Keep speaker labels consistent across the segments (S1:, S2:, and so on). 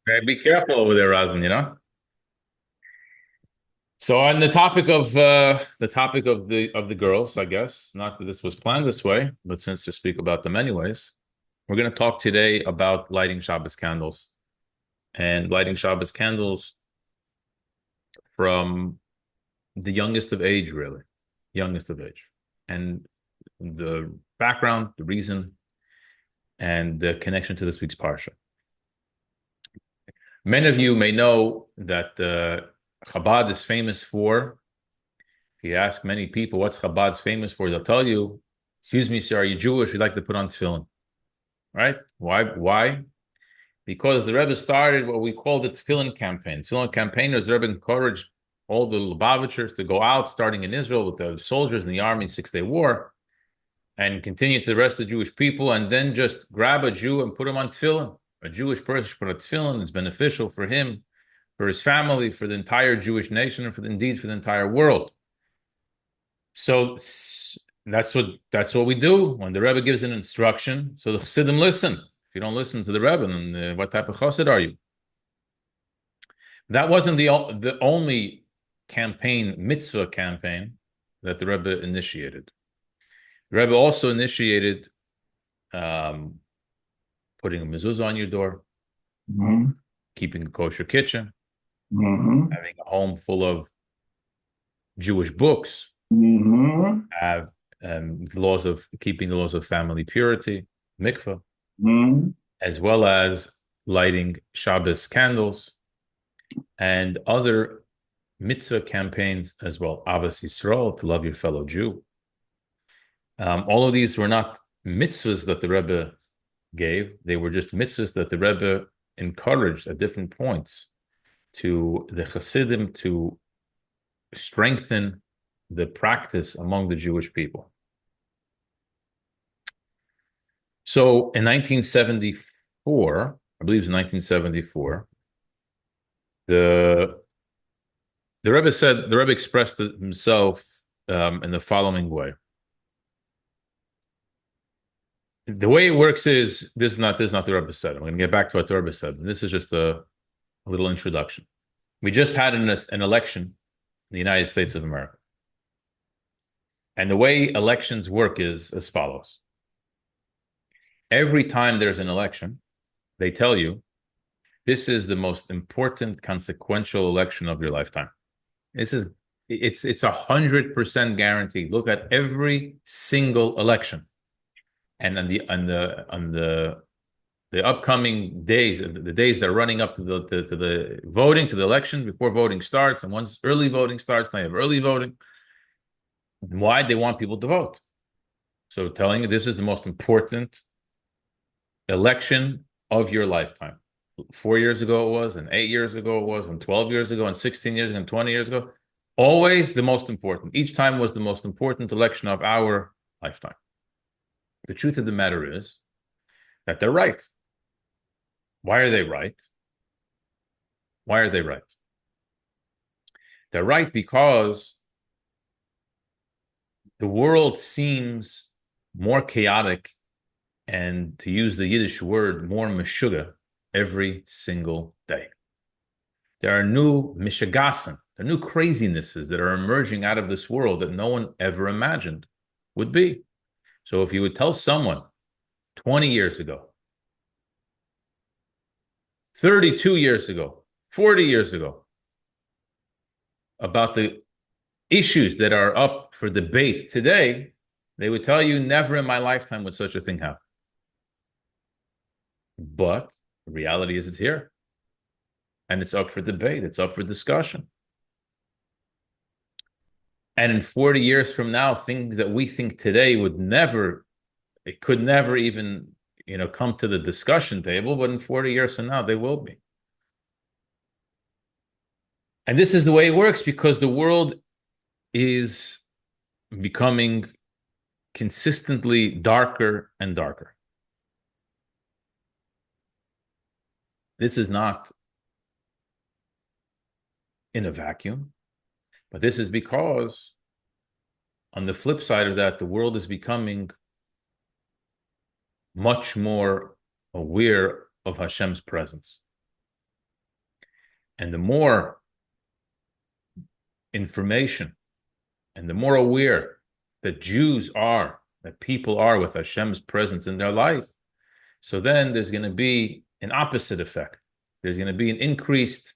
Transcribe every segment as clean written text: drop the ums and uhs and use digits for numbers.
S1: Okay, be careful over there, Razan. So on the topic of the girls, I guess, not that this was planned this way, but since to speak about them anyways, we're going to talk today about lighting Shabbos candles and lighting Shabbos candles from the youngest of age, really, youngest of age, and the background, the reason, and the connection to this week's parsha. Many of you may know that Chabad is famous for. If you ask many people what's Chabad's famous for, they'll tell you, "Excuse me, sir, are you Jewish? We'd like to put on tefillin." Right? Why? Why? Because the Rebbe started what we call the tefillin campaign. Tefillin campaigners, the Rebbe encouraged all the Lubavitchers to go out, starting in Israel with the soldiers in the army, Six-Day War, and continue to the rest of the Jewish people, and then just grab a Jew and put him on tefillin. A Jewish person should put on tefillin. It's beneficial for him, for his family, for the entire Jewish nation, and indeed for the entire world. So that's what we do when the Rebbe gives an instruction. So the Chassidim listen. If you don't listen to the Rebbe, then what type of Chassid are you? That wasn't the only campaign, mitzvah campaign, that the Rebbe initiated. The Rebbe also initiated um, putting a mezuzah on your door,
S2: Mhm.
S1: keeping a kosher kitchen,
S2: Mhm.
S1: having a home full of Jewish books,
S2: Mhm.
S1: have the laws of keeping the laws of family purity, mikvah,
S2: Mhm.
S1: as well as lighting Shabbos candles and other mitzvah campaigns as well. Avos Yisrael, to love your fellow Jew. All of these were not mitzvahs that the Rebbe gave; they were just mitzvahs that the Rebbe encouraged at different points to the Hasidim to strengthen the practice among the Jewish people. So in 1974, I believe it was 1974, the the Rebbe expressed it himself in the following way. The way it works is this is not the Rebbe said. I'm going to get back to what the Rebbe said. This is just a little introduction. We just had an election in the United States of America. And the way elections work is as follows. Every time there's an election, they tell you this is the most important consequential election of your lifetime. This is it's 100% guaranteed. Look at every single election, and on the upcoming days, the days that are running up to the voting, to the election, before voting starts, and once early voting starts, they have early voting. Why they want people to vote? So telling you this is the most important election of your lifetime. 4 years ago it was, and 8 years ago it was, and 12 years ago, and 16 years ago, and 20 years ago. Always the most important. Each time was the most important election of our lifetime. The truth of the matter is that they're right. Why are they right? Why are they right? They're right because the world seems more chaotic and, to use the Yiddish word, more meshuga every single day. There are new mishagasim, there are new crazinesses that are emerging out of this world that no one ever imagined would be. So if you would tell someone 20 years ago, 32 years ago, 40 years ago about the issues that are up for debate today, they would tell you never in my lifetime would such a thing happen. But the reality is it's here and it's up for debate, it's up for discussion. And in 40 years from now, things that we think today would never, it could never even, come to the discussion table, but in 40 years from now, they will be. And this is the way it works because the world is becoming consistently darker and darker. This is not in a vacuum, but this is because, on the flip side of that, the world is becoming much more aware of Hashem's presence. And the more information and the more aware that Jews are, that people are with Hashem's presence in their life, so then there's going to be an opposite effect. There's going to be an increased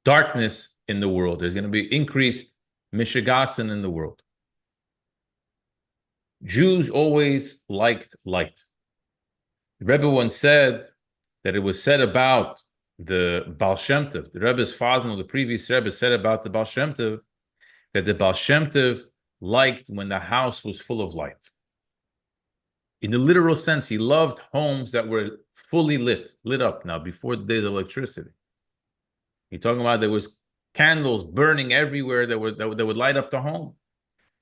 S1: darkness in the world. There's going to be increased mishigasin in the world. Jews always liked light. The Rebbe once said that it was said about the Baal Shem Tov, the Rebbe's father, the previous Rebbe said about the Baal Shem Tov, that the Baal Shem Tov liked when the house was full of light. In the literal sense, he loved homes that were fully lit up now, before the days of electricity. You're talking about there was candles burning everywhere that would light up the home.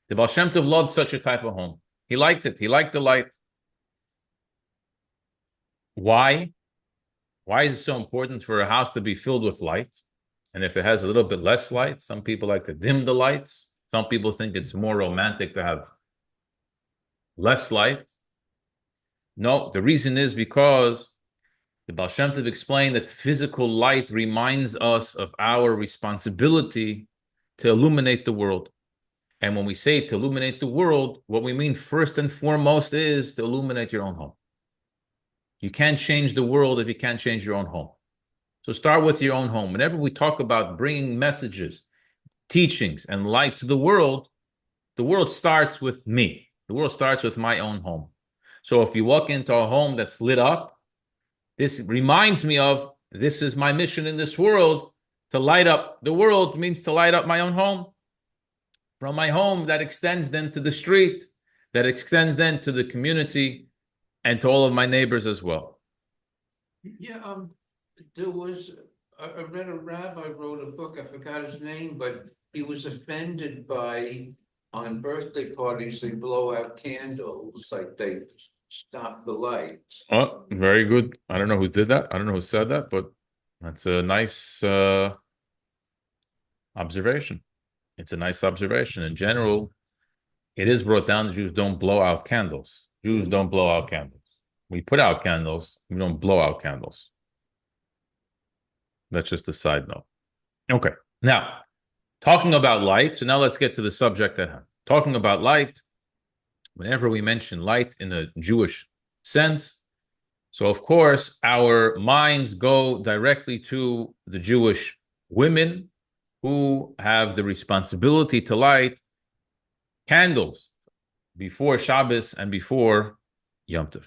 S1: The Baal Shem Tov loved such a type of home. He liked it. He liked the light. Why? Why is it so important for a house to be filled with light? And if it has a little bit less light, some people like to dim the lights. Some people think it's more romantic to have less light. No, the reason is because the Baal Shem Tov explained that physical light reminds us of our responsibility to illuminate the world. And when we say to illuminate the world, what we mean first and foremost is to illuminate your own home. You can't change the world if you can't change your own home. So start with your own home. Whenever we talk about bringing messages, teachings, and light to the world starts with me. The world starts with my own home. So if you walk into a home that's lit up, this reminds me of, this is my mission in this world. To light up the world means to light up my own home. From my home, that extends then to the street, that extends then to the community, and to all of my neighbors as well.
S3: Yeah, there was, I read a rabbi wrote a book, I forgot his name, but he was offended by, on birthday parties, they blow out candles, like they stop the lights.
S1: Oh, very good. I don't know who did that. I don't know who said that, but that's a nice observation. It's a nice observation. In general, it is brought down that Jews don't blow out candles. Jews don't blow out candles. We put out candles, we don't blow out candles. That's just a side note. Okay, now, talking about light, so now let's get to the subject at hand. Talking about light, whenever we mention light in a Jewish sense, so of course, our minds go directly to the Jewish women who have the responsibility to light candles before Shabbos and before Yom Tov.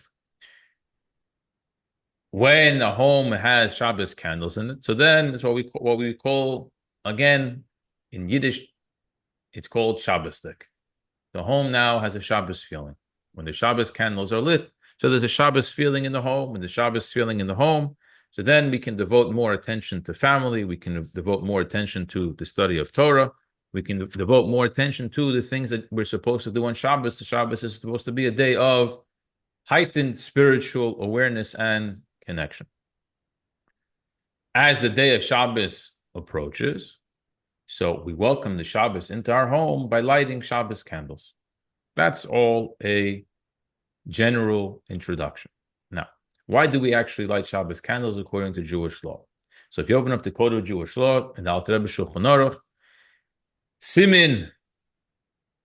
S1: When a home has Shabbos candles in it, so then it's what we call, again, in Yiddish, it's called Shabbosdik. The home now has a Shabbos feeling. When the Shabbos candles are lit, so there's a Shabbos feeling in the home, and the Shabbos feeling in the home, so then we can devote more attention to family, we can devote more attention to the study of Torah, we can devote more attention to the things that we're supposed to do on Shabbos. The Shabbos is supposed to be a day of heightened spiritual awareness and connection. As the day of Shabbos approaches, so we welcome the Shabbos into our home by lighting Shabbos candles. That's all a general introduction. Now, why do we actually light Shabbos candles according to Jewish law? So if you open up the Code of Jewish Law in the Alter Rebbe Shulchan Aruch, Simin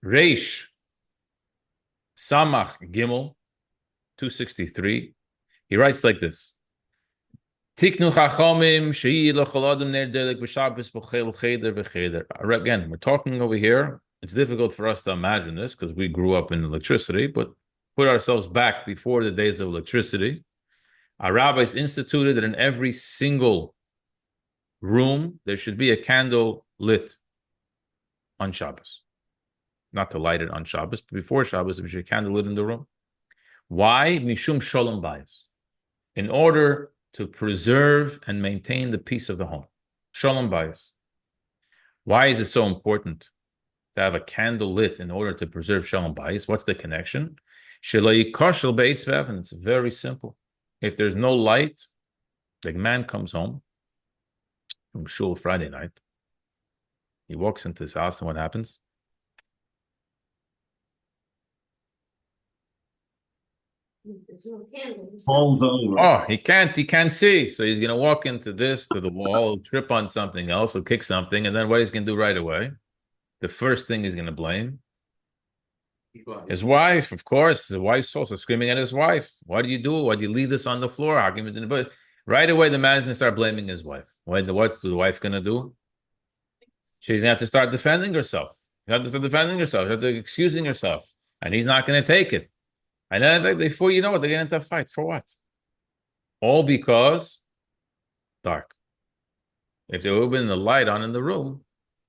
S1: Reish Samach Gimel 263, he writes like this: Tiknu Chachamim she'i l'chol adam ner delek b'Shabbos b'chel cheder v'cheder. Again, we're talking over here. It's difficult for us to imagine this because we grew up in electricity, but put ourselves back before the days of electricity. Our rabbis instituted that in every single room there should be a candle lit on Shabbos. Not to light it on Shabbos, but before Shabbos, there should be a candle lit in the room. Why? Mishum shalom bayis. In order to preserve and maintain the peace of the home. Shalom bayis. Why is it so important to have a candle lit in order to preserve shalom bayis? What's the connection? And it's very simple. If there's no light, the man comes home from shul Friday night. He walks into his house, and what happens?
S4: There's no candles.
S2: Falls over.
S1: Oh, he can't see. So he's gonna walk into to the wall, trip on something else, he'll kick something, and then what he's gonna do right away? The first thing he's gonna blame his wife, of course. His wife's also screaming at his wife. Why do you do it? Why do you leave this on the floor? How can you do it? But right away, the man's gonna start blaming his wife. What's the wife gonna do? She's gonna have to start defending herself. You have to start defending herself. You have to excusing herself, and he's not gonna take it. And then before you know it, they get into a fight for what? All because dark. If there would have been the light on in the room,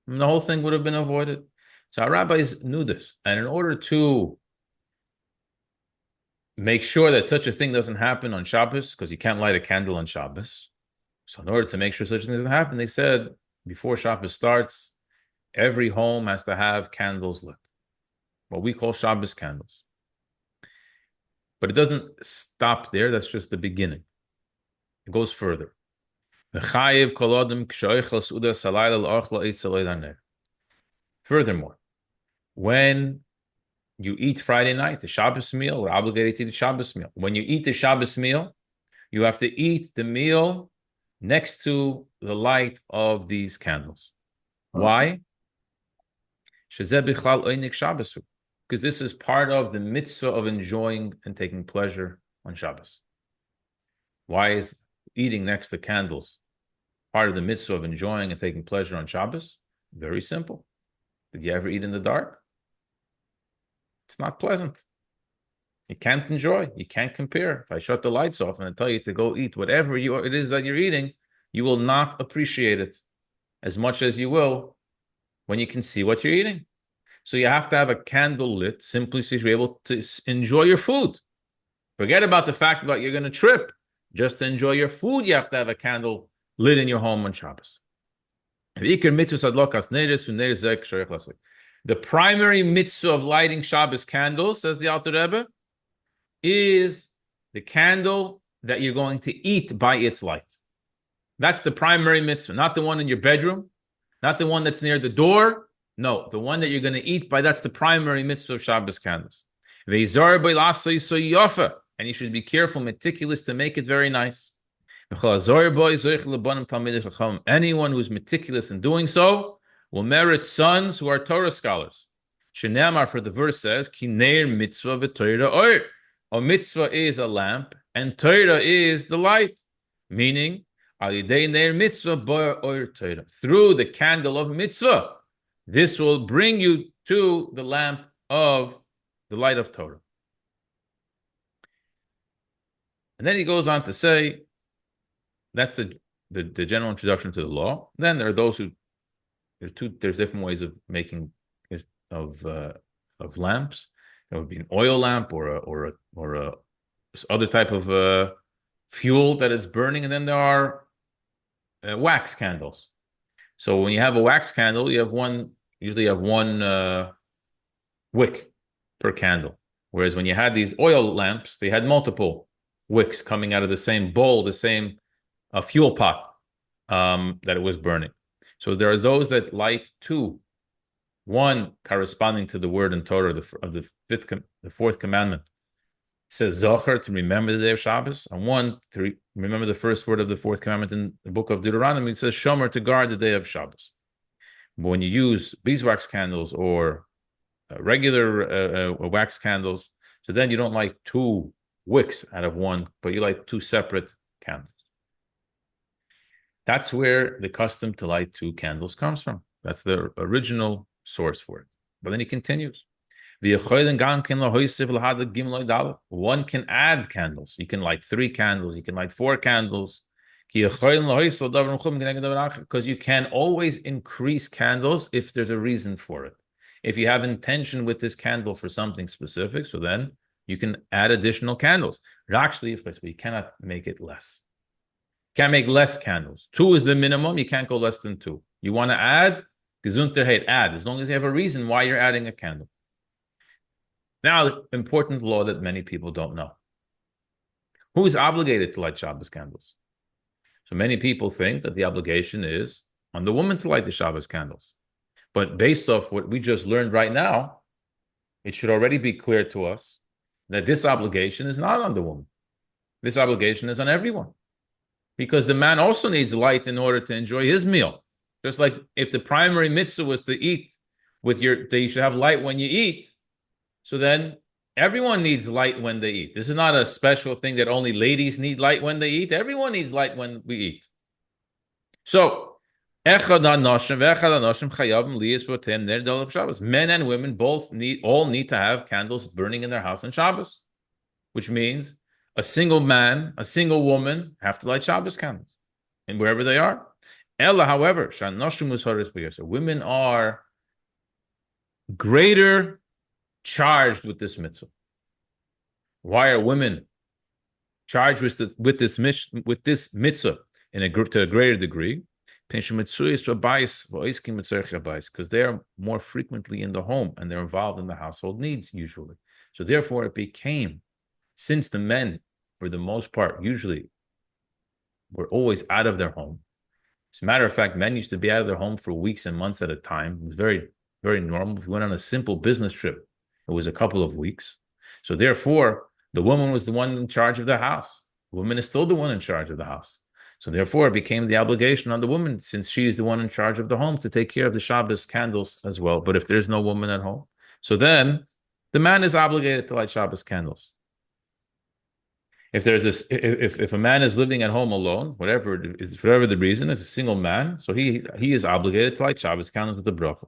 S1: the whole thing would have been avoided. So our rabbis knew this, and in order to make sure that such a thing doesn't happen on Shabbos, because you can't light a candle on Shabbos. So in order to make sure such a thing doesn't happen, they said before Shabbos starts, every home has to have candles lit, what we call Shabbos candles. But it doesn't stop there. That's just the beginning. It goes further. Furthermore, when you eat Friday night, the Shabbos meal, we're obligated to eat the Shabbos meal. When you eat the Shabbos meal, you have to eat the meal next to the light of these candles. Why? Because this is part of the mitzvah of enjoying and taking pleasure on Shabbos. Why is eating next to candles part of the mitzvah of enjoying and taking pleasure on Shabbos? Very simple. Did you ever eat in the dark? It's not pleasant. You can't enjoy. You can't compare. If I shut the lights off and I tell you to go eat whatever it is that you're eating, you will not appreciate it as much as you will when you can see what you're eating. So you have to have a candle lit simply so you're able to enjoy your food. Forget about the fact about you're going to trip. Just to enjoy your food, you have to have a candle lit in your home on Shabbos. The primary mitzvah of lighting Shabbos candles, says the Alter Rebbe, is the candle that you're going to eat by its light. That's the primary mitzvah, not the one in your bedroom, not the one that's near the door. No, the one that you're going to eat by, that's the primary mitzvah of Shabbos candles. And you should be careful, meticulous to make it very nice. Anyone who's meticulous in doing so will merit sons who are Torah scholars. Shenamar, for the verse says, Kineir mitzvah v'Torah oir. A mitzvah is a lamp, and Torah is the light. Meaning, through the candle of mitzvah, this will bring you to the lamp of the light of Torah. And then he goes on to say, that's the general introduction to the law. Then there are those who there's different ways of making of lamps. It would be an oil lamp or a other type of fuel that is burning, and then there are wax candles. So when you have a wax candle, you usually have one wick per candle. Whereas when you had these oil lamps, they had multiple wicks coming out of the same bowl, the same fuel pot that it was burning. So there are those that light two, one corresponding to the word in Torah of the fourth commandment. It says Zocher, to remember the day of Shabbos, and one to remember the first word of the fourth commandment in the book of Deuteronomy. It says Shomer, to guard the day of Shabbos. But when you use beeswax candles or regular wax candles, so then you don't light two wicks out of one, but you light two separate candles. That's where the custom to light two candles comes from. That's the original source for it. But then he continues. One can add candles. You can light 3 candles. You can light 4 candles. Because you can always increase candles if there's a reason for it. If you have intention with this candle for something specific, so then you can add additional candles. Actually, you cannot make it less. You can't make less candles. 2 is the minimum. You can't go less than 2. You want to add, add, as long as you have a reason why you're adding a candle. Now, important law that many people don't know. Who is obligated to light Shabbos candles? So many people think that the obligation is on the woman to light the Shabbos candles. But based off what we just learned right now, it should already be clear to us that this obligation is not on the woman. This obligation is on everyone. Because the man also needs light in order to enjoy his meal. Just like if the primary mitzvah was to eat that you should have light when you eat, so then everyone needs light when they eat. This is not a special thing that only ladies need light when they eat. Everyone needs light when we eat. So, men and women all need to have candles burning in their house on Shabbos, which means a single man, a single woman have to light Shabbos candles, and wherever they are. Ella, however, women are greater charged with this mitzvah. Why are women charged with this mitzvah to a greater degree? Because they are more frequently in the home and they're involved in the household needs usually. So therefore it became, since the men, for the most part, usually were always out of their home. As a matter of fact, men used to be out of their home for weeks and months at a time. It was very, very normal. If you went on a simple business trip, it was a couple of weeks. So therefore, the woman was the one in charge of the house. The woman is still the one in charge of the house. So therefore, it became the obligation on the woman, since she is the one in charge of the home, to take care of the Shabbos candles as well. But if there's no woman at home, so then the man is obligated to light Shabbos candles. If a man is living at home alone, whatever the reason, is a single man, so he is obligated to light Shabbos candles with the bracha.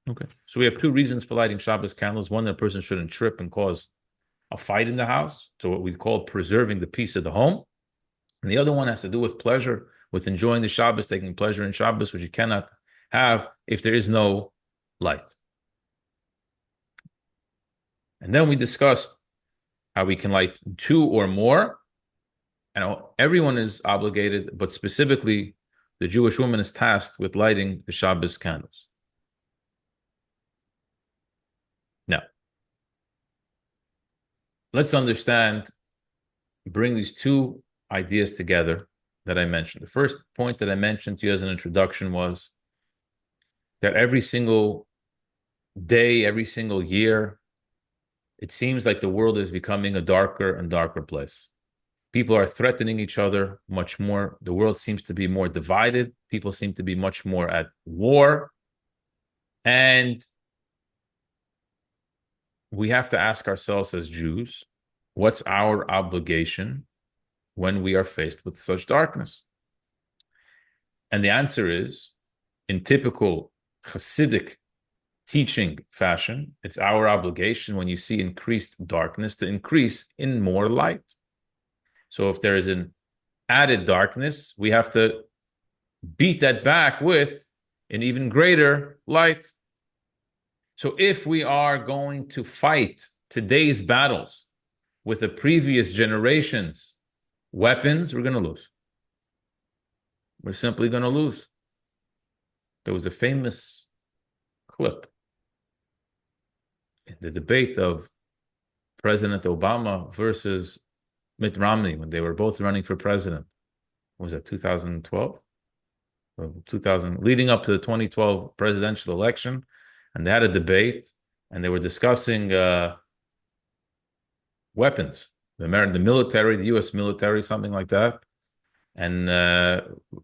S1: Okay, so we have two reasons for lighting Shabbos candles. One, that a person shouldn't trip and cause a fight in the house, so what we call preserving the peace of the home. And the other one has to do with pleasure, with enjoying the Shabbos, taking pleasure in Shabbos, which you cannot have if there is no light. And then we discussed how we can light two or more. And everyone is obligated, but specifically the Jewish woman is tasked with lighting the Shabbos candles. Now, let's bring these two ideas together that I mentioned. The first point that I mentioned to you as an introduction was that every single day, every single year, it seems like the world is becoming a darker and darker place. People are threatening each other much more. The world seems to be more divided. People seem to be much more at war. And we have to ask ourselves as Jews, what's our obligation when we are faced with such darkness? And the answer is, in typical Hasidic teaching fashion, it's our obligation when you see increased darkness to increase in more light. So if there is an added darkness, we have to beat that back with an even greater light. So if we are going to fight today's battles with the previous generation's weapons, we're going to lose. We're simply going to lose. There was a famous clip in the debate of President Obama versus Mitt Romney when they were both running for president. What was that, 2012? 2000, leading up to the 2012 presidential election, and they had a debate, and they were discussing weapons, the military, the U.S. military, something like that. And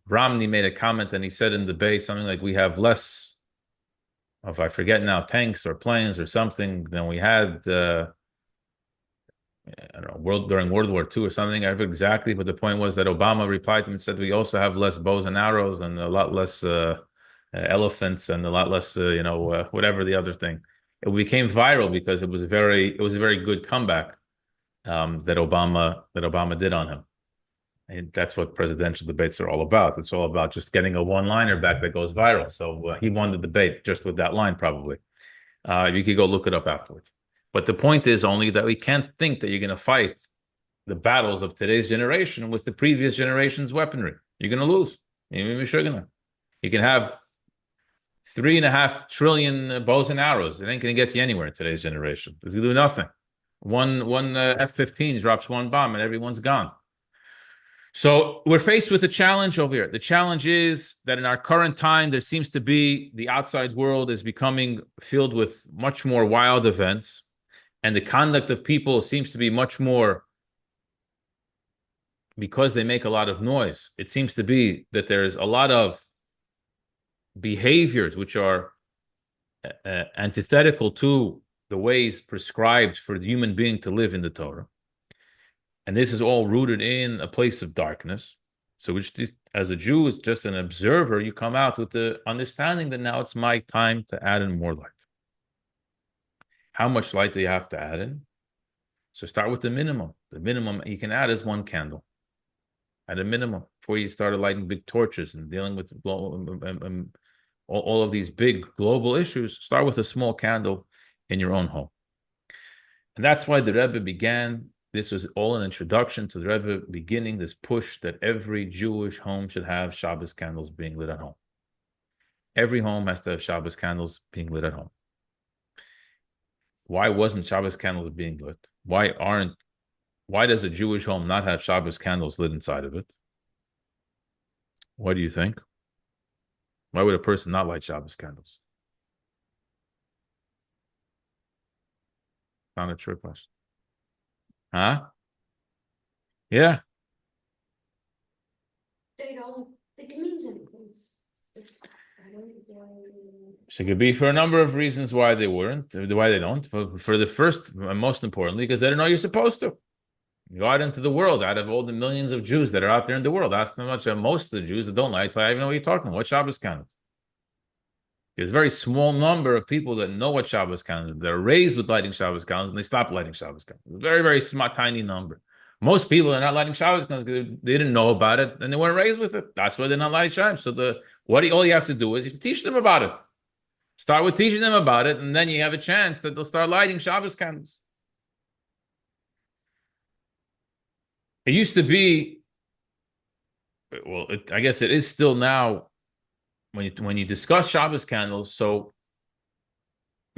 S1: Romney made a comment, and he said in debate something like, we have less of, I forget now, tanks or planes or something than we had I don't know, during World War II or something. I forget exactly, but the point was that Obama replied to him and said, we also have less bows and arrows and a lot less elephants and a lot less, whatever the other thing. It became viral because it was a very good comeback that Obama did on him. And that's what presidential debates are all about. It's all about just getting a one-liner back that goes viral. So he won the debate just with that line, probably. You could go look it up afterwards. But the point is only that we can't think that you're going to fight the battles of today's generation with the previous generation's weaponry. You're going to lose. You can have 3.5 trillion bows and arrows. It ain't going to get you anywhere in today's generation. It's going to do nothing. One F-15 drops one bomb and everyone's gone. So we're faced with a challenge over here. The challenge is that in our current time, there seems to be the outside world is becoming filled with much more wild events. and the conduct of people seems to be much more because they make a lot of noise. It seems to be that there's a lot of behaviors which are antithetical to the ways prescribed for the human being to live in the Torah. And this is all rooted in a place of darkness. So which as a Jew, is just an observer, you come out with the understanding that now it's my time to add in more light. How much light do you have to add in? So start with the minimum. The minimum you can add is one candle at a minimum before you start lighting big torches and dealing with all of these big global issues. Start with a small candle in your own home. And that's why the Rebbe began. This was all an introduction to the Rebbe beginning this push that every Jewish home should have Shabbos candles being lit at home. Every home has to have Shabbos candles being lit at home. Why wasn't Shabbos candles being lit? Why does a Jewish home not have Shabbos candles lit inside of it? What do you think? Why would a person not light Shabbos candles? Not a true question. Huh? Yeah.
S4: They don't think it means anything.
S1: So it could be for a number of reasons why they don't. For the first, and most importantly, because they don't know you're supposed to. You go out into the world, out of all the millions of Jews that are out there in the world, ask them much. Most of the Jews that don't light, I even know what you're talking about. What Shabbos candles? There's a very small number of people that know what Shabbos candles. They're raised with lighting Shabbos candles, and they stop lighting Shabbos candles. A very, very small, tiny number. Most people are not lighting Shabbos candles because they didn't know about it and they weren't raised with it. That's why they're not lighting Shabbos. So all you have to do is you teach them about it. Start with teaching them about it, and then you have a chance that they'll start lighting Shabbos candles. It used to be, well, I guess it is still now, when you discuss Shabbos candles, so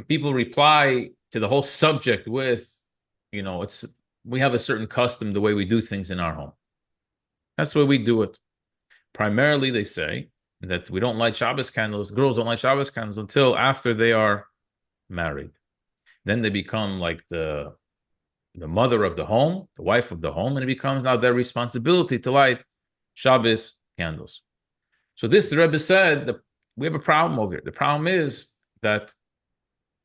S1: people reply to the whole subject with, we have a certain custom the way we do things in our home. That's the way we do it. Primarily, they say that we don't light Shabbos candles. Girls don't light Shabbos candles until after they are married. Then they become like the mother of the home, the wife of the home, and it becomes now their responsibility to light Shabbos candles. So the Rebbe said that we have a problem over here. The problem is that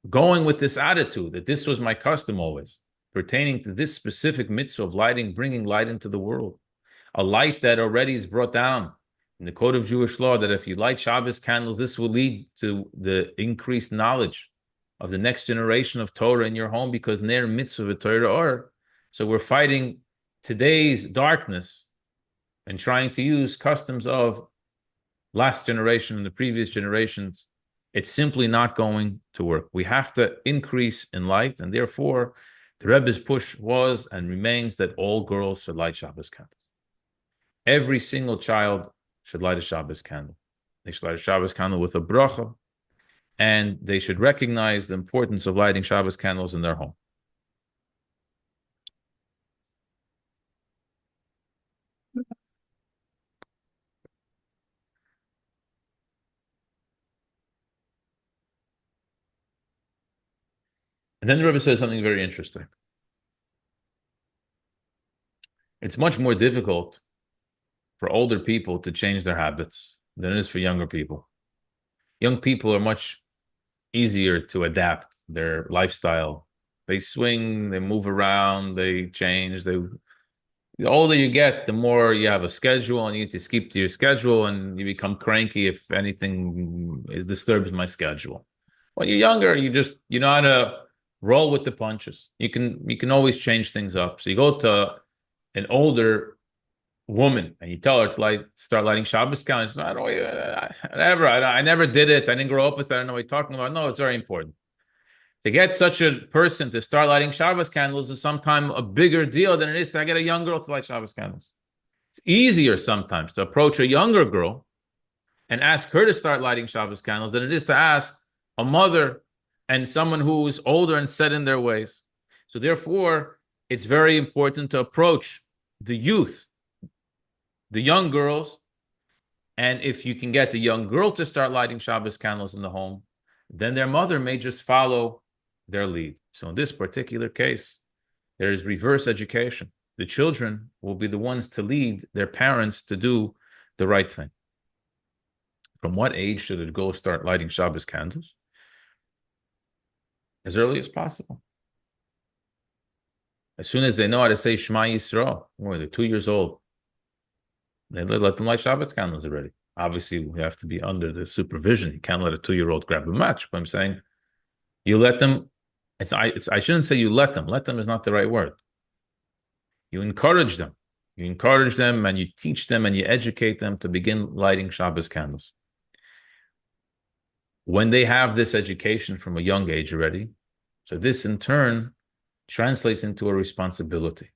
S1: going with this attitude, that this was my custom always, pertaining to this specific mitzvah of lighting, bringing light into the world, a light that already is brought down in the code of Jewish law, that if you light Shabbos candles, this will lead to the increased knowledge of the next generation of Torah in your home, because ner mitzvah v'Torah or. So we're fighting today's darkness and trying to use customs of last generation and the previous generations. It's simply not going to work. We have to increase in light, and therefore the Rebbe's push was and remains that all girls should light Shabbos candles. Every single child should light a Shabbos candle. They should light a Shabbos candle with a bracha, and they should recognize the importance of lighting Shabbos candles in their home. And then the Rebbe says something very interesting. It's much more difficult for older people to change their habits than it is for younger people. Young people are much easier to adapt their lifestyle. They swing, they move around, they change. The older you get, the more you have a schedule, and you need to keep to your schedule, and you become cranky if anything disturbs my schedule. When you're younger, you know how to roll with the punches. You can always change things up. So you go to an older woman and you tell her to start lighting Shabbos candles. I never did it. I didn't grow up with it. I don't know what you're talking about. No, it's very important. To get such a person to start lighting Shabbos candles is sometimes a bigger deal than it is to get a young girl to light Shabbos candles. It's easier sometimes to approach a younger girl and ask her to start lighting Shabbos candles than it is to ask a mother and someone who is older and set in their ways. So therefore, it's very important to approach the youth, the young girls, and if you can get the young girl to start lighting Shabbos candles in the home, then their mother may just follow their lead. So in this particular case, there is reverse education. The children will be the ones to lead their parents to do the right thing. From what age should it go start lighting Shabbos candles? As early as possible. As soon as they know how to say Shema Yisrael, or they're 2 years old, they let them light Shabbos candles already. Obviously, we have to be under the supervision. You can't let a 2-year-old grab a match. But I'm saying you let them. I shouldn't say you let them. Let them is not the right word. You encourage them. You encourage them and you teach them and you educate them to begin lighting Shabbos candles. When they have this education from a young age already, so this in turn translates into a responsibility.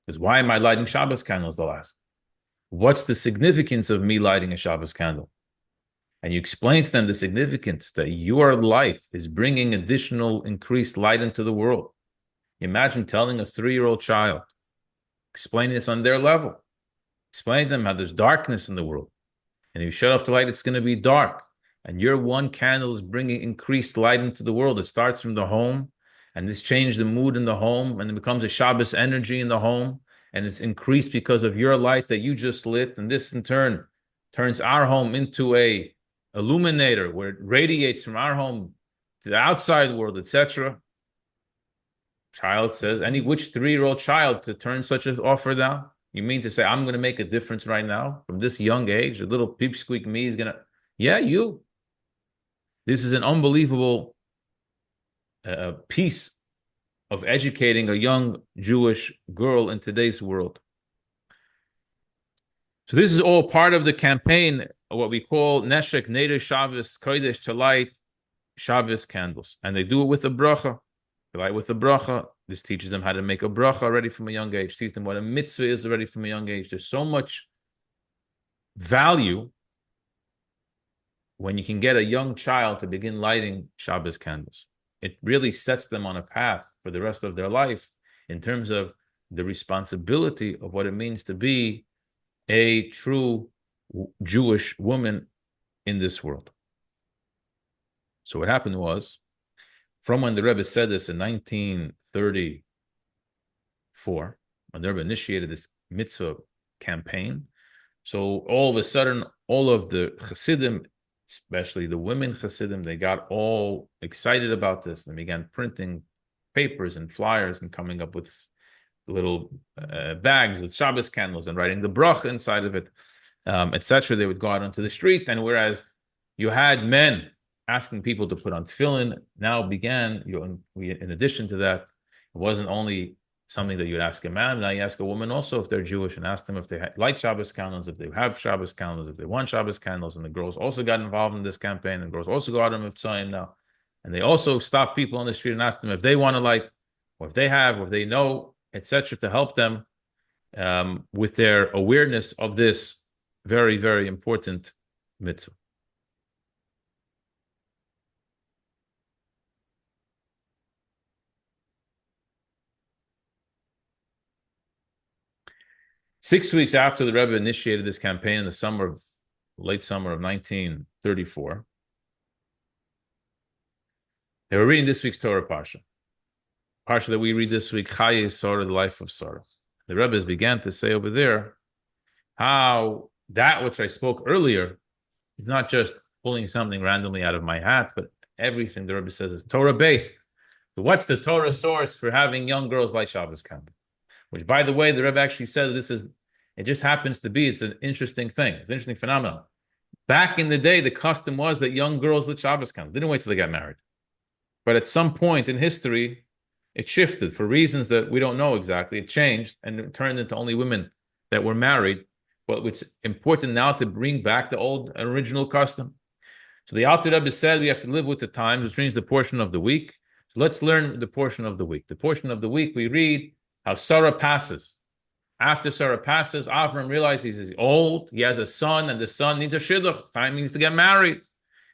S1: Because why am I lighting Shabbos candles, they'll ask. What's the significance of me lighting a Shabbos candle? And you explain to them the significance that your light is bringing additional increased light into the world. Imagine telling a 3-year-old child, explaining this on their level, explain to them how there's darkness in the world. And if you shut off the light, it's going to be dark. And your one candle is bringing increased light into the world. It starts from the home, and this changes the mood in the home, and it becomes a Shabbos energy in the home, and it's increased because of your light that you just lit. And this in turn turns our home into a illuminator where it radiates from our home to the outside world, etc. Child says, which 3-year-old child to turn such an offer down? You mean to say, I'm going to make a difference right now from this young age? A little peepsqueak me is going to, yeah, you. This is an unbelievable piece of educating a young Jewish girl in today's world. So this is all part of the campaign, what we call Neshek Neder Shabbos Kodesh, to light Shabbos candles. And they do it with a bracha. They light with a bracha. This teaches them how to make a bracha already from a young age. Teaches them what a mitzvah is already from a young age. There's so much value when you can get a young child to begin lighting Shabbos candles. It really sets them on a path for the rest of their life in terms of the responsibility of what it means to be a true Jewish woman in this world. So what happened was, from when the Rebbe said this in 1934, when the Rebbe initiated this mitzvah campaign, so all of a sudden, all of the Hasidim, especially the women Hasidim, they got all excited about this and began printing papers and flyers and coming up with little bags with Shabbos candles and writing the bracha inside of it, etc. They would go out onto the street, and whereas you had men asking people to put on tefillin, now began, in addition to that, it wasn't only something that you would ask a man, now you ask a woman also if they're Jewish and ask them if they light Shabbos candles, if they have Shabbos candles, if they want Shabbos candles, and the girls also got involved in this campaign, and girls also go out on Mitzvahim now, and they also stop people on the street and ask them if they want to light, or if they have, or if they know, etc., to help them with their awareness of this very, very important mitzvah. Six weeks after the Rebbe initiated this campaign in the late summer of 1934, they were reading this week's Torah Parsha. Parsha that we read this week, Chaye Sarah, the life of Sarah. The Rebbe began to say over there how that which I spoke earlier is not just pulling something randomly out of my hat, but everything the Rebbe says is Torah-based. So what's the Torah source for having young girls light Shabbos candles? Which, by the way, the Rebbe actually said it just happens to be, it's an interesting thing. It's an interesting phenomenon. Back in the day, the custom was that young girls lit Shabbos candles. They didn't wait till they got married. But at some point in history, it shifted for reasons that we don't know exactly. It changed and it turned into only women that were married. But it's important now to bring back the old original custom. So the Alter Rebbe said we have to live with the times, which means the portion of the week. So let's learn the portion of the week. The portion of the week we read how Sarah passes. After Sarah passes, Avram realizes he's old, he has a son, and the son needs a shidduch. It's time he needs to get married.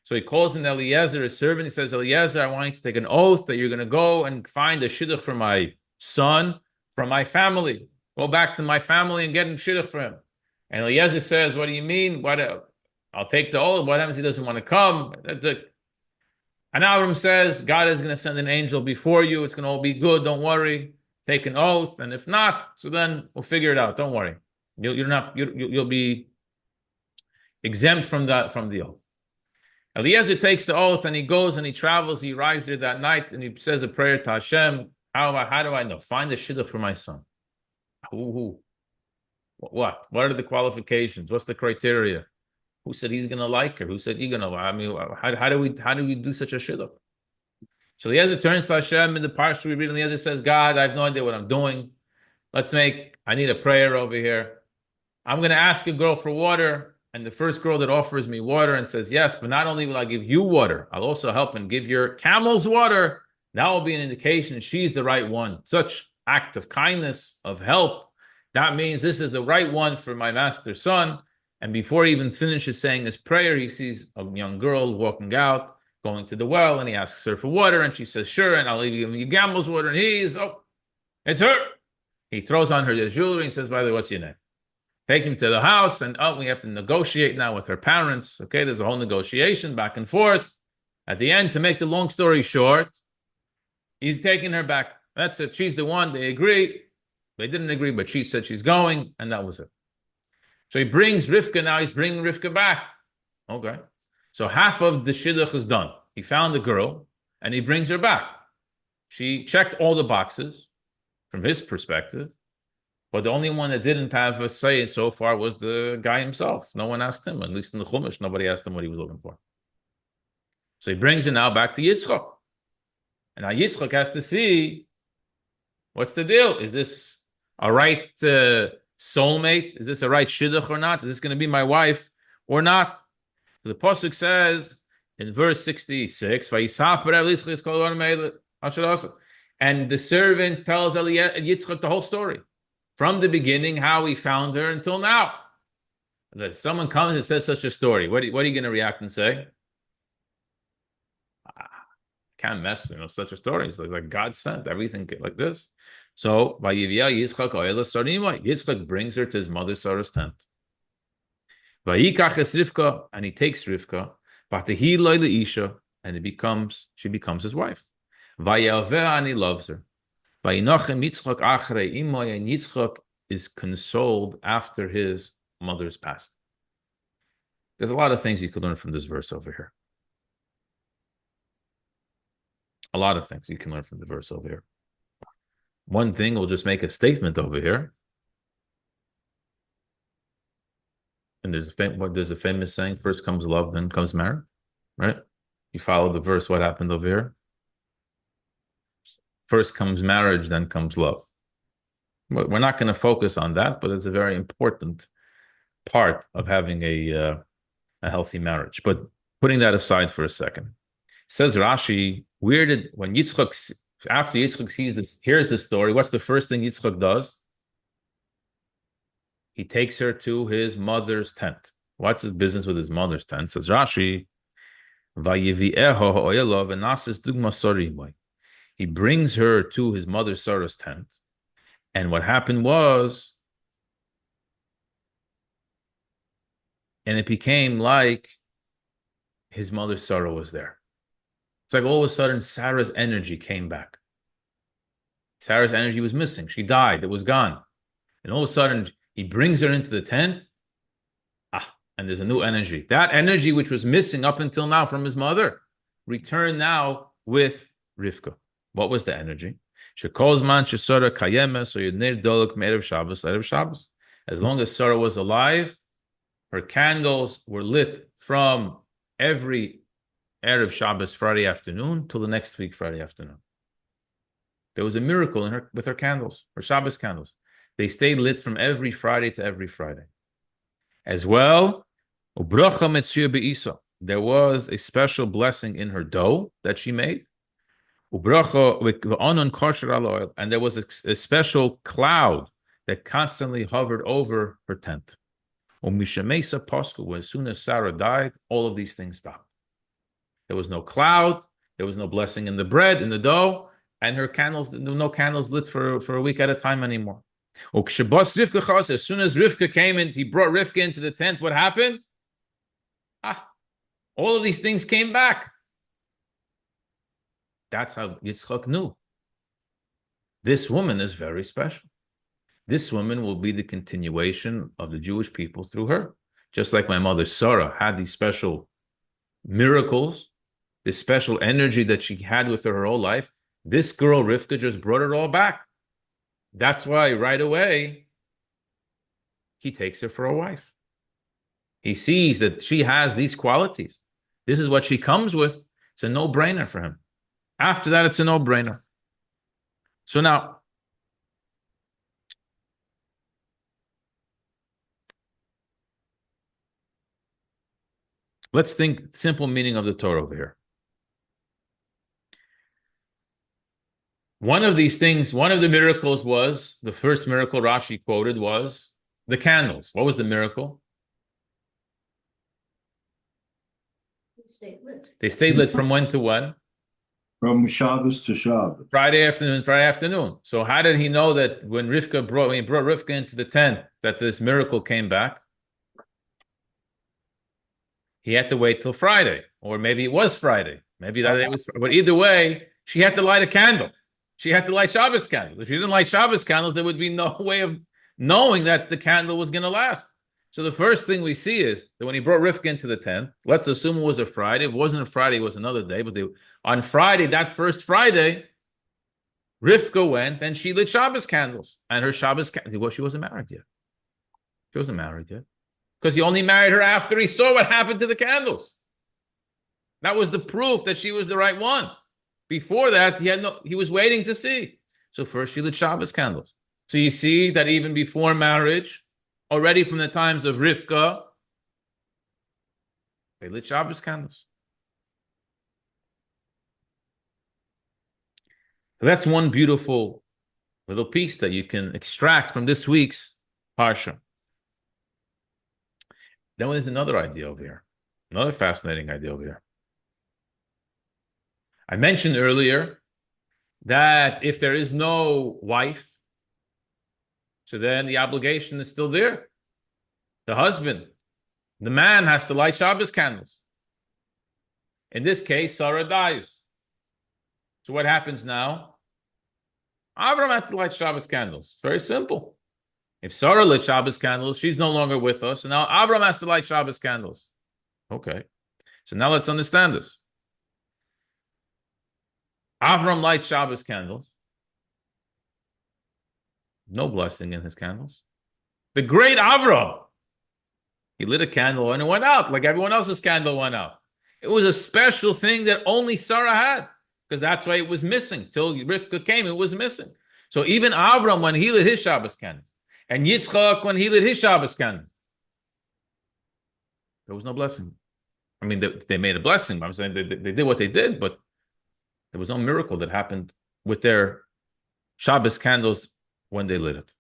S1: So he calls in Eliezer, his servant. He says, Eliezer, I want you to take an oath that you're going to go and find a shidduch for my son, from my family. Go back to my family and get a shidduch for him. And Eliezer says, what do you mean? I'll take the oath. What happens if he doesn't want to come? And Avram says, God is going to send an angel before you. It's going to all be good. Don't worry. Take an oath. And if not, so then we'll figure it out. Don't worry. You'll be exempt from the oath. Eliezer takes the oath and he goes and he travels. He arrives there that night and he says a prayer to Hashem. How do I know? Find a shidduch for my son. Who? What? What are the qualifications? What's the criteria? Who said he's going to like her? Who said you're going to? I mean, how do we do such a shidduch? So Eliezer turns to Hashem in the parsha we read, and Eliezer says, God, I have no idea what I'm doing. I need a prayer over here. I'm going to ask a girl for water. And the first girl that offers me water and says yes, but not only will I give you water, I'll also help and give your camels water. That will be an indication she's the right one. Such act of kindness, of help. That means this is the right one for my master's son. And before he even finishes saying this prayer, he sees a young girl walking out, going to the well, and he asks her for water, and she says, sure, and I'll give you camels water. And it's her. He throws on her jewelry and says, by the way, what's your name? Take him to the house, and we have to negotiate now with her parents. Okay, there's a whole negotiation back and forth. At the end, to make the long story short, he's taking her back. That's it. She's the one. They agree. They didn't agree, but she said she's going, and that was it. So he brings Rivka now. He's bringing Rivka back. Okay. So half of the shidduch is done. He found the girl, and he brings her back. She checked all the boxes from his perspective. But the only one that didn't have a say so far was the guy himself. No one asked him. At least in the Chumash, nobody asked him what he was looking for. So he brings it now back to Yitzchak. And now Yitzchak has to see, what's the deal? Is this a right soulmate? Is this a right shidduch or not? Is this going to be my wife or not? So the Pasuk says in verse 66, and the servant tells Yitzchak the whole story. From the beginning, how he found her until now. That someone comes and says such a story. What are you going to react and say? Can't mess, such a story. It's like God sent everything like this. So, Yitzchak brings her to his mother Sarah's tent. And he takes Rivka, and she becomes his wife. And he loves her. And Yitzchak is consoled after his mother's passing. There's a lot of things you could learn from this verse over here. A lot of things you can learn from the verse over here. One thing, we'll just make a statement over here. And there's a famous saying, first comes love, then comes marriage. Right? You follow the verse, what happened over here? First comes marriage, then comes love. But we're not going to focus on that, but it's a very important part of having a healthy marriage. But putting that aside for a second, says Rashi, after Yitzchak sees this, here's the story. What's the first thing Yitzchak does? He takes her to his mother's tent. What's his business with his mother's tent? Says Rashi, he brings her to his mother Sarah's tent. And what happened was, and it became like his mother Sarah was there. It's like all of a sudden Sarah's energy came back. Sarah's energy was missing. She died. It was gone. And all of a sudden he brings her into the tent. And there's a new energy. That energy which was missing up until now from his mother returned now with Rivka. What was the energy? As long as Sarah was alive, her candles were lit from every Erev Shabbos Friday afternoon till the next week Friday afternoon. There was a miracle in her with her candles, her Shabbos candles. They stayed lit from every Friday to every Friday. As well, there was a special blessing in her dough that she made. And there was a special cloud that constantly hovered over her tent. As soon as Sarah died, all of these things stopped. There was no cloud, there was no blessing in the bread, in the dough, and her candles, no candles lit for a week at a time anymore. As soon as Rivka came in, he brought Rivka into the tent, what happened? All of these things came back. That's how Yitzchak knew. This woman is very special. This woman will be the continuation of the Jewish people through her. Just like my mother Sarah had these special miracles, this special energy that she had with her whole life, this girl, Rivka, just brought it all back. That's why right away, he takes her for a wife. He sees that she has these qualities. This is what she comes with. It's a no-brainer for him. After that, it's a no-brainer. So now, let's think simple meaning of the Torah over here. One of these things, one of the miracles was, the first miracle Rashi quoted was the candles. What was the miracle? They stayed lit from when to when?
S2: From Shabbos to Shabbos.
S1: Friday afternoon. So how did he know that when he brought Rivka into the tent, that this miracle came back? He had to wait till Friday, or maybe it was Friday. Maybe that it was, but either way, she had to light a candle. She had to light Shabbos candles. If she didn't light Shabbos candles, there would be no way of knowing that the candle was going to last. So the first thing we see is that when he brought Rivka into the tent, let's assume it was a Friday. If it wasn't a Friday, it was another day. But on Friday, that first Friday, Rivka went and she lit Shabbos candles. And her Shabbos candles, well, she wasn't married yet. She wasn't married yet. Because he only married her after he saw what happened to the candles. That was the proof that she was the right one. Before that, he was waiting to see. So first she lit Shabbos candles. So you see that even before marriage, already from the times of Rivka, they lit Shabbos candles. So that's one beautiful little piece that you can extract from this week's Parsha. Then there's another idea over here, another fascinating idea over here. I mentioned earlier that if there is no wife, so then the obligation is still there. The husband, the man has to light Shabbos candles. In this case, Sarah dies. So what happens now? Avram had to light Shabbos candles. It's very simple. If Sarah lit Shabbos candles, she's no longer with us. So now Avram has to light Shabbos candles. Okay. So now let's understand this. Avram lights Shabbos candles. No blessing in his candles. The great Avram, he lit a candle and it went out like everyone else's candle went out. It was a special thing that only Sarah had, because that's why it was missing. Till Rivka came, it was missing. So even Avram, when he lit his Shabbos candle, and Yitzchak, when he lit his Shabbos candle, there was no blessing. I mean, they made a blessing. I'm saying they did what they did, but there was no miracle that happened with their Shabbos candles when they lit it.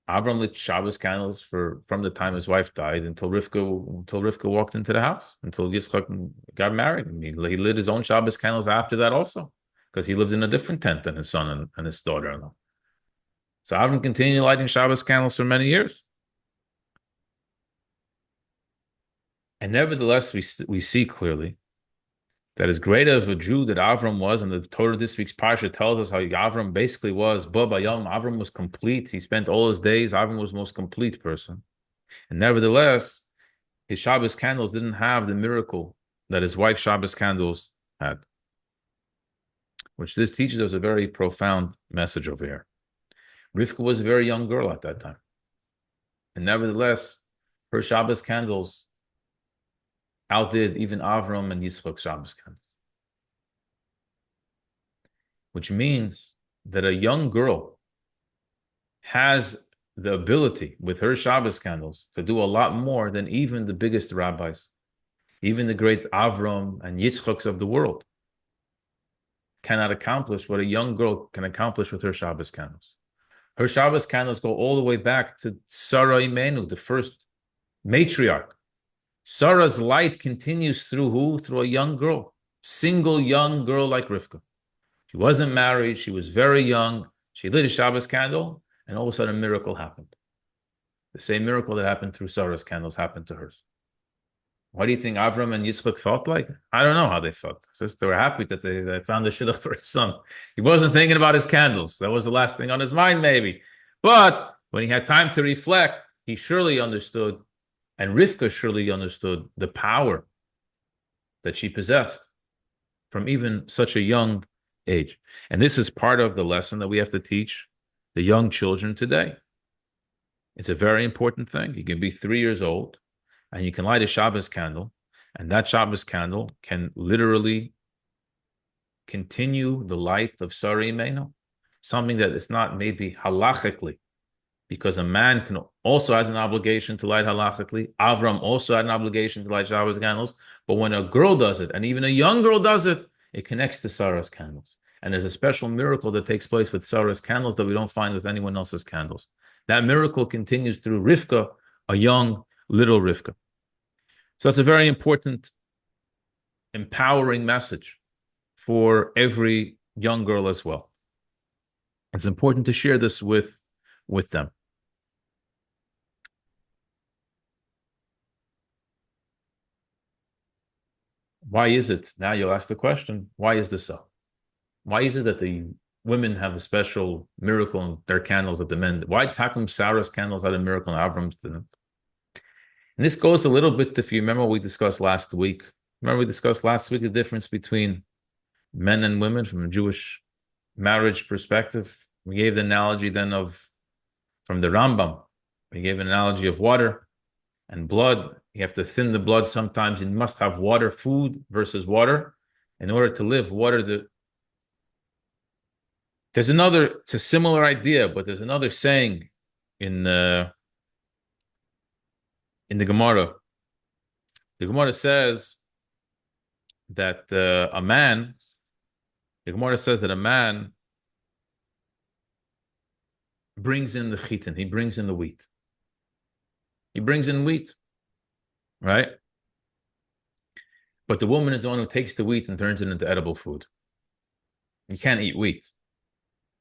S1: Avram lit Shabbos candles from the time his wife died until Rivka walked into the house, until Yitzchak got married. I mean, he lit his own Shabbos candles after that also, because he lived in a different tent than his son and his daughter-in-law. So Avram continued lighting Shabbos candles for many years. And nevertheless, we see clearly that as great of a Jew that Avram was, and the Torah this week's Parsha tells us how Avram basically was, Avram was complete. He spent all his days, Avram was the most complete person. And nevertheless, his Shabbos candles didn't have the miracle that his wife's Shabbos candles had. Which this teaches us a very profound message over here. Rivka was a very young girl at that time. And nevertheless, her Shabbos candles outdid even Avram and Yitzchak's Shabbos candles. Which means that a young girl has the ability with her Shabbos candles to do a lot more than even the biggest rabbis, even the great Avram and Yitzchaks of the world cannot accomplish what a young girl can accomplish with her Shabbos candles. Her Shabbos candles go all the way back to Sarah Imenu, the first matriarch. Sarah's light continues through who? Through a young girl, single young girl like Rivka. She wasn't married. She was very young. She lit a Shabbos candle, and all of a sudden a miracle happened. The same miracle that happened through Sarah's candles happened to hers. What do you think Avram and Yitzchak felt like? I don't know how they felt. It's just they were happy that they found the shidduch for his son. He wasn't thinking about his candles. That was the last thing on his mind, maybe. But when he had time to reflect, he surely understood, and Rivka surely understood the power that she possessed from even such a young age. And this is part of the lesson that we have to teach the young children today. It's a very important thing. You can be 3 years old and you can light a Shabbos candle, and that Shabbos candle can literally continue the light of Sarah Imenu, something that is not maybe halachically, because a man also has an obligation to light halachically. Avram also had an obligation to light Shabbos candles, but when a girl does it, and even a young girl does it, it connects to Sarah's candles. And there's a special miracle that takes place with Sarah's candles that we don't find with anyone else's candles. That miracle continues through Rivka, a young little Rivka. So that's a very important, empowering message for every young girl as well. It's important to share this with them. Why is it? Now you'll ask the question, why is this so? Why is it that the women have a special miracle in their candles that the men? Why Takum Sarah's candles had a miracle and Avram's didn't? And this goes a little bit, if you remember what we discussed last week. Remember we discussed last week the difference between men and women from a Jewish marriage perspective. We gave the analogy then from the Rambam. We gave an analogy of water and blood. You have to thin the blood sometimes. You must have water, food versus water. In order to live, there's another, it's a similar idea, but there's another saying in the Gemara. The Gemara says that a man brings in the chitin, he brings in the wheat. He brings in wheat, right? But the woman is the one who takes the wheat and turns it into edible food. You can't eat wheat.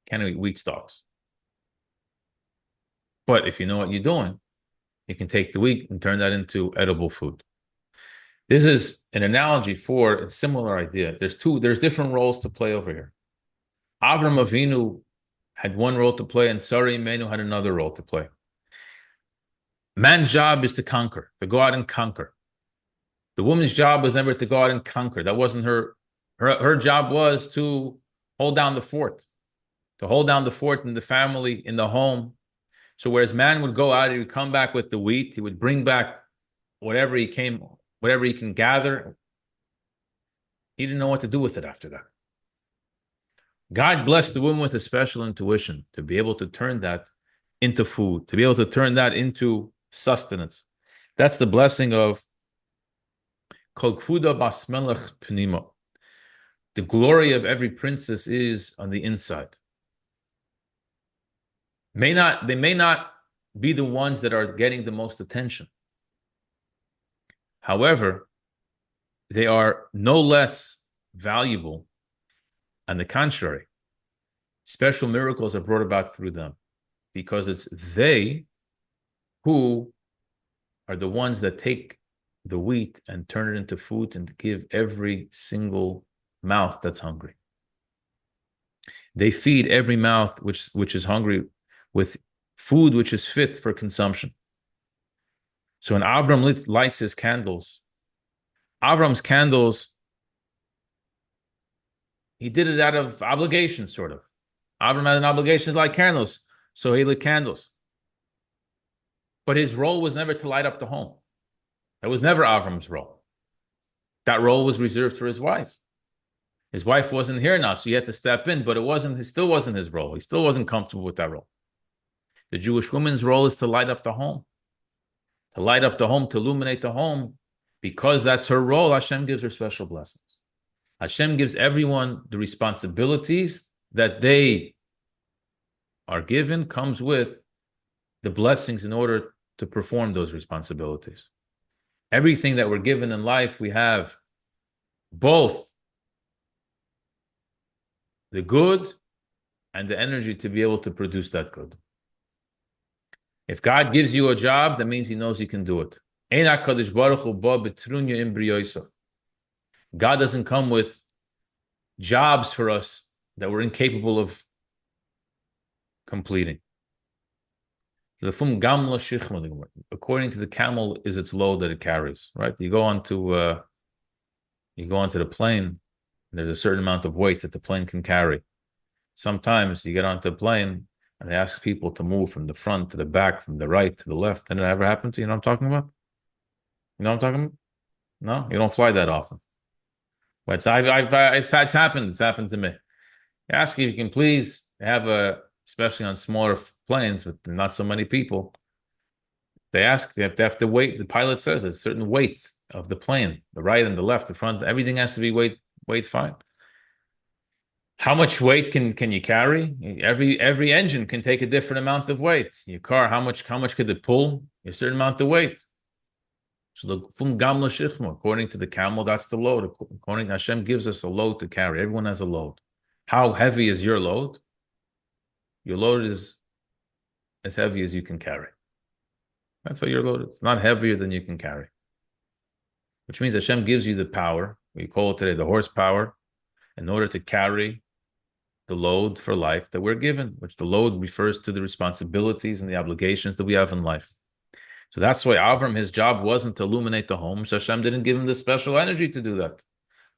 S1: You can't eat wheat stalks. But if you know what you're doing, you can take the wheat and turn that into edible food. This is an analogy for a similar idea. There's different roles to play over here. Avram Avinu had one role to play, and Sarah Imenu had another role to play. Man's job is to conquer, to go out and conquer. The woman's job was never to go out and conquer. That wasn't her job was to hold down the fort, in the family, in the home. So whereas man would go out, he would come back with the wheat, he would bring back whatever he can gather. He didn't know what to do with it after that. God blessed the woman with a special intuition to be able to turn that into food, to be able to turn that into sustenance. That's the blessing of Kol Kfuda Bas Melech Pnima. The glory of every princess is on the inside. They may not be the ones that are getting the most attention. However, they are no less valuable. On the contrary, special miracles are brought about through them because it's they who are the ones that take the wheat and turn it into food and give every single mouth that's hungry. They feed every mouth which is hungry with food which is fit for consumption. So when Avram lights his candles, Avram's candles, he did it out of obligation, sort of. Avram had an obligation to light candles, so he lit candles. But his role was never to light up the home. That was never Avram's role. That role was reserved for his wife. His wife wasn't here now, so he had to step in, but it still wasn't his role. He still wasn't comfortable with that role. The Jewish woman's role is to light up the home. To light up the home, to illuminate the home. Because that's her role, Hashem gives her special blessings. Hashem gives everyone the responsibilities that they are given, comes with the blessings in order to perform those responsibilities. Everything that we're given in life, we have both the good and the energy to be able to produce that good. If God gives you a job, that means he knows you can do it. God doesn't come with jobs for us that we're incapable of completing. According to the camel is its load that it carries, right? You go onto the plane, and there's a certain amount of weight that the plane can carry. Sometimes you get onto a plane and they ask people to move from the front to the back, from the right to the left. Did it ever happen to you? You know what I'm talking about? You know what I'm talking about? No, you don't fly that often. But it's happened. It's happened to me. I ask you if you can please have especially on smaller planes with not so many people. They ask, they have to wait. The pilot says there's certain weights of the plane, the right and the left, the front. Everything has to be weight fine. How much weight can you carry? Every engine can take a different amount of weight. Your car, how much could it pull? A certain amount of weight. So according to the camel, that's the load. According to Hashem gives us a load to carry. Everyone has a load. How heavy is your load? Your load is as heavy as you can carry. That's how your load is. Not heavier than you can carry. Which means Hashem gives you the power, we call it today the horsepower, in order to carry the load for life that we're given, which the load refers to the responsibilities and the obligations that we have in life. So that's why Avram, his job wasn't to illuminate the home. So Hashem didn't give him the special energy to do that.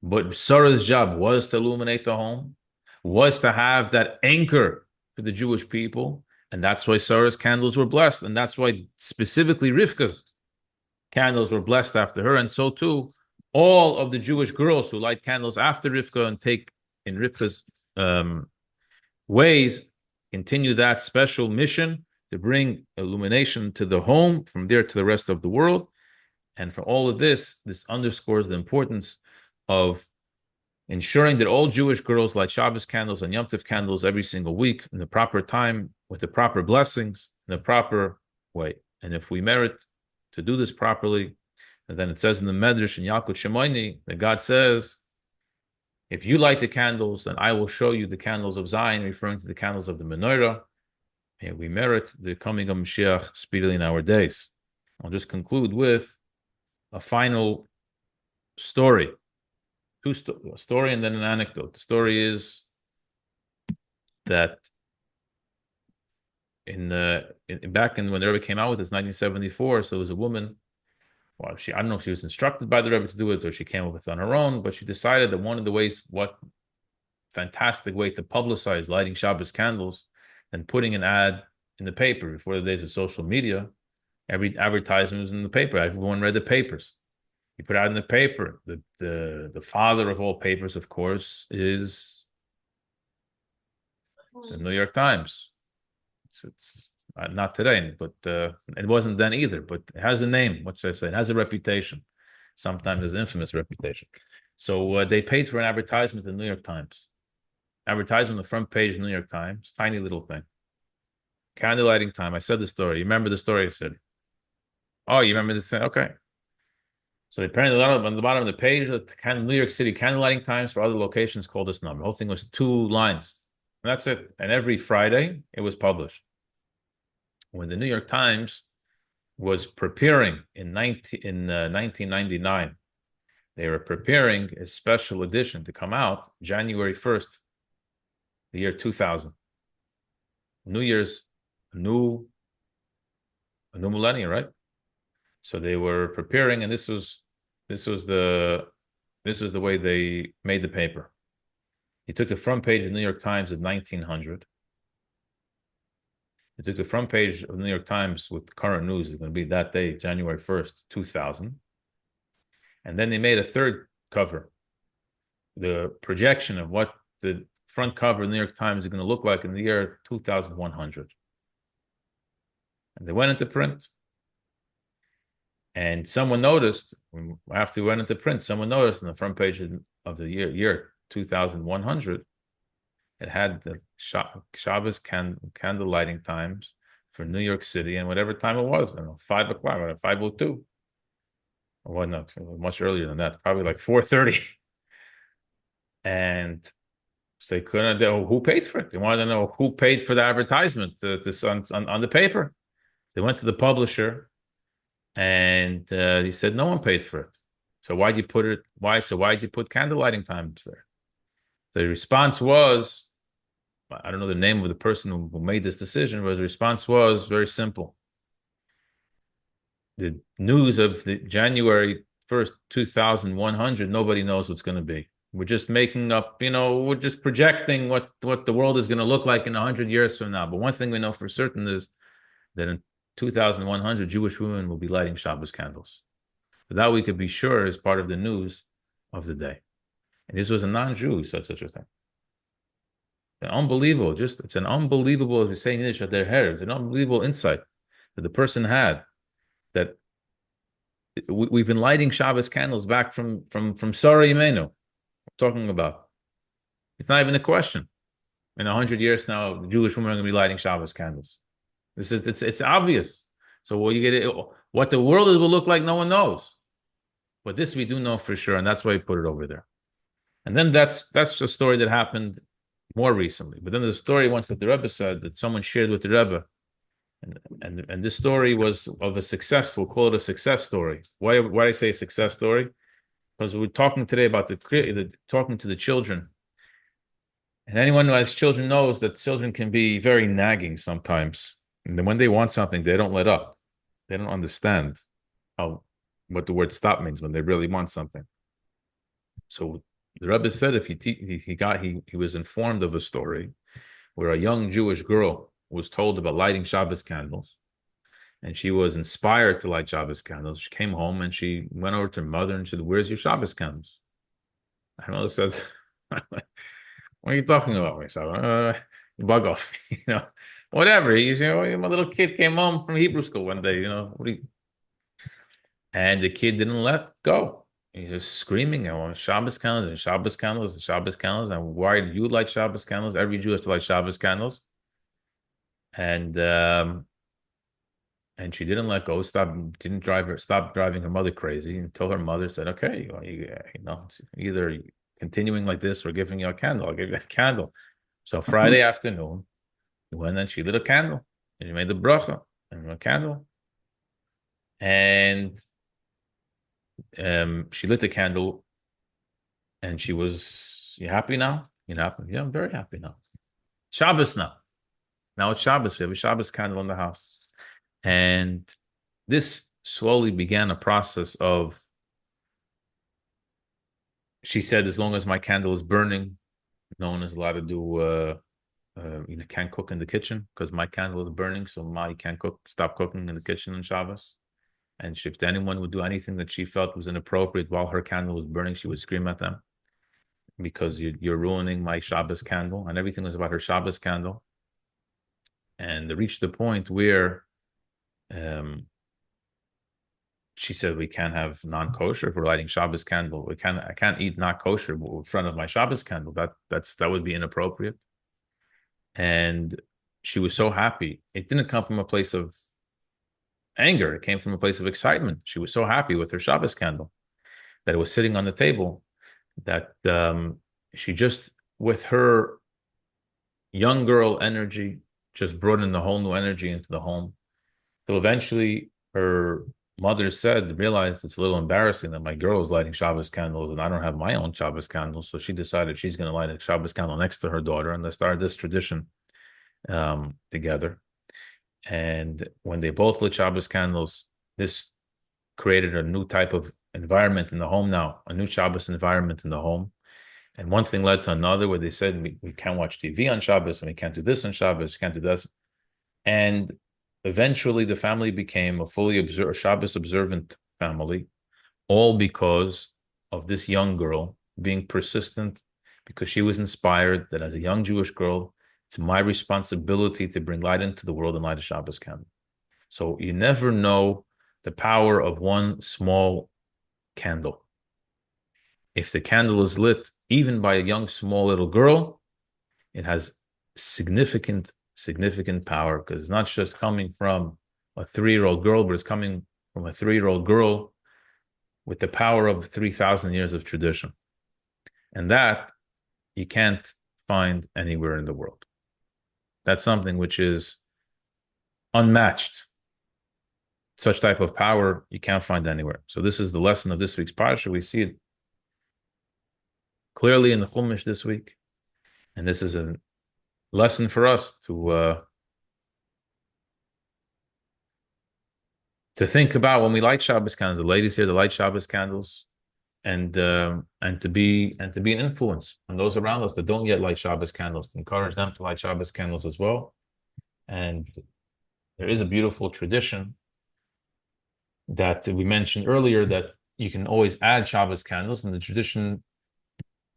S1: But Sarah's job was to illuminate the home, was to have that anchor for the Jewish people. And that's why Sarah's candles were blessed. And that's why specifically Rivka's candles were blessed after her. And so too, all of the Jewish girls who light candles after Rivka and take in Rivka's ways, continue that special mission to bring illumination to the home, from there to the rest of the world. And for all of this underscores the importance of ensuring that all Jewish girls light Shabbos candles and Yom Tov candles every single week in the proper time, with the proper blessings, in the proper way. And if we merit to do this properly, and then it says in the Medrash in Yalkut Shimoni that God says, if you light the candles, then I will show you the candles of Zion, referring to the candles of the menorah. And we merit the coming of Mashiach speedily in our days. I'll just conclude with a final story. A story and then an anecdote. The story is that back when the Rebbe came out with this, 1974, so there was a woman. Well, I don't know if she was instructed by the Rebbe to do it or she came up with it on her own, but she decided that one of the ways, what fantastic way to publicize lighting Shabbos candles and putting an ad in the paper. Before the days of social media, every advertisement was in the paper. Everyone read the papers. You put out in the paper. The father of all papers, of course, is the New York Times. It's not today, but it wasn't then either. But it has a name. What should I say? It has a reputation. Sometimes an infamous reputation. So they paid for an advertisement in the New York Times. Advertisement on the front page of the New York Times. Tiny little thing. Candle lighting time. I said the story. You remember the story I said? Oh, you remember this? Okay. So they printed on the bottom of the page of the New York City candle lighting times for other locations. Call this number. The whole thing was 2 lines. And that's it. And every Friday it was published. When the New York Times was preparing in 1999, they were preparing a special edition to come out January 1st, the year 2000. New Year's, a new millennium, right? So they were preparing, and this was the way they made the paper. He took the front page of the New York Times of 1900. They took the front page of the New York Times with current news. It's going to be that day, January 1st, 2000. And then they made a third cover, the projection of what the front cover of the New York Times is going to look like in the year 2100. And they went into print. And someone noticed, after we went into print, someone noticed on the front page of the year 2100, it had the Shabbos candle lighting times for New York City and whatever time it was. I don't know, 5 o'clock or 5:02. Or what? No, much earlier than that. Probably like 4:30. And so they couldn't know who paid for it. They wanted to know who paid for the advertisement on the paper. They went to the publisher And he said no one paid for it. So why'd you put it? Why? So why'd you put candle lighting times there? The response was, I don't know the name of the person who made this decision, but the response was very simple. The news of the January 1st, 2100, nobody knows what's going to be. We're just making up, we're just projecting what the world is going to look like in 100 years from now. But one thing we know for certain is that in 2100, Jewish women will be lighting Shabbos candles. But that we could be sure is part of the news of the day. And this was a non-Jew who said such a thing. Unbelievable. It's an unbelievable, as we say in Yiddish, at their hair. It's an unbelievable insight that the person had, that we've been lighting Shabbos candles back from Sarah Imenu. Talking about. It's not even a question. In 100 years now, the Jewish women are going to be lighting Shabbos candles. It's obvious. So what the world will look like, no one knows. But this we do know for sure, and that's why we put it over there. And then that's a story that happened more recently. But then there's a story once that the Rebbe said that someone shared with the Rebbe, and this story was of a success. We'll call it a success story. Why I say a success story? Because we're talking today about talking to the children. And anyone who has children knows that children can be very nagging sometimes. And then when they want something, they don't let up. They don't understand what the word stop means when they really want something. So the Rebbe said if he was informed of a story where a young Jewish girl was told about lighting Shabbos candles, and she was inspired to light Shabbos candles. She came home and she went over to her mother and said, "Where's your Shabbos candles?" Her mother said, "What are you talking about?" I said, "Bug off, whatever." My little kid came home from Hebrew school one day, and the kid didn't let go. He was screaming, "I want Shabbos candles and Shabbos candles and Shabbos candles." And why do you light Shabbos candles? Every Jew has to light Shabbos candles. And she didn't let go. Stop driving her mother crazy, until her mother said, "Okay, either continuing like this or giving you a candle. I'll give you a candle." So Friday afternoon, she went and she lit a candle, and she made the bracha and a candle, and she lit the candle, and she was, "You happy now? You happy?" "Yeah, I'm very happy now. Shabbos now. Now it's Shabbos. We have a Shabbos candle in the house." And this slowly began a process of, she said, as long as my candle is burning, no one is allowed to do, can't cook in the kitchen because my candle is burning. So Ma, you can't stop cooking in the kitchen on Shabbos. And if anyone would do anything that she felt was inappropriate while her candle was burning, she would scream at them because you're ruining my Shabbos candle. And everything was about her Shabbos candle. And it reached the point where she said, "We can't have non-kosher if we're lighting Shabbos candle. I can't eat not kosher in front of my Shabbos candle. That would be inappropriate." And she was so happy. It didn't come from a place of anger. It came from a place of excitement. She was so happy with her Shabbos candle that it was sitting on the table, that she just, with her young girl energy, just brought in the whole new energy into the home. So eventually her mother realized it's a little embarrassing that my girl is lighting Shabbos candles and I don't have my own Shabbos candles. So she decided she's going to light a Shabbos candle next to her daughter, and they started this tradition together. And when they both lit Shabbos candles, this created a new type of environment in the home now, a new Shabbos environment in the home. And one thing led to another, where they said, we can't watch TV on Shabbos, and we can't do this on Shabbos, we can't do this. And eventually the family became a fully Shabbos observant family, all because of this young girl being persistent, because she was inspired that as a young Jewish girl, it's my responsibility to bring light into the world and light a Shabbos candle. So you never know the power of one small candle. If the candle is lit even by a young, small little girl, it has significant power, because it's not just coming from a 3-year-old girl, but it's coming from a 3-year-old girl with the power of 3,000 years of tradition. And that you can't find anywhere in the world. That's something which is unmatched. such type of power you can't find anywhere. So this is the lesson of this week's parsha. We see it clearly in the Chumash this week, and this is a lesson for us to think about when we light Shabbos candles. The ladies here, to light Shabbos candles, and to be an influence on those around us that don't yet light Shabbos candles. To encourage them to light Shabbos candles as well. And there is a beautiful tradition that we mentioned earlier that you can always add Shabbos candles, and the tradition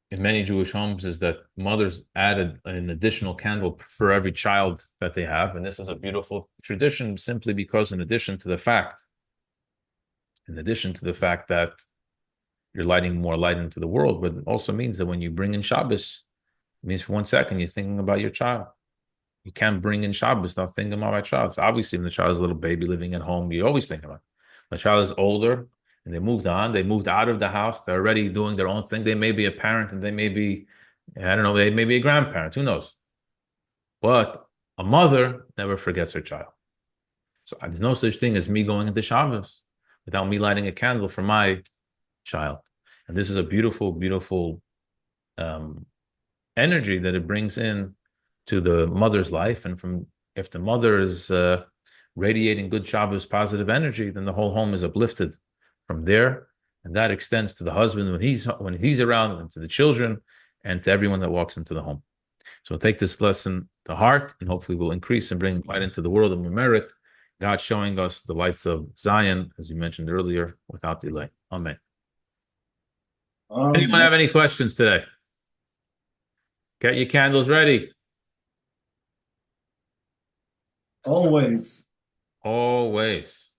S1: in many Jewish homes is that mothers added an additional candle for every child that they have. And this is a beautiful tradition simply because in addition to the fact that you're lighting more light into the world, but it also means that when you bring in Shabbos, it means for 1 second you're thinking about your child. You can't bring in Shabbos without thinking about my child. So obviously when the child is a little baby living at home, you always think about it. When the child is older, and they moved out of the house, they're already doing their own thing. They may be a parent and they may be, I don't know, they may be a grandparent, who knows? But a mother never forgets her child. So there's no such thing as me going into Shabbos without me lighting a candle for my child. And this is a beautiful, beautiful energy that it brings in to the mother's life. And if the mother is radiating good Shabbos positive energy, then the whole home is uplifted from there, and that extends to the husband when he's around, and to the children, and to everyone that walks into the home. So we'll take this lesson to heart, and hopefully we'll increase and bring light into the world of merit. God showing us the lights of Zion, as we mentioned earlier, without delay. Amen. Anyone have any questions today? Get your candles ready.
S2: Always.
S1: Always.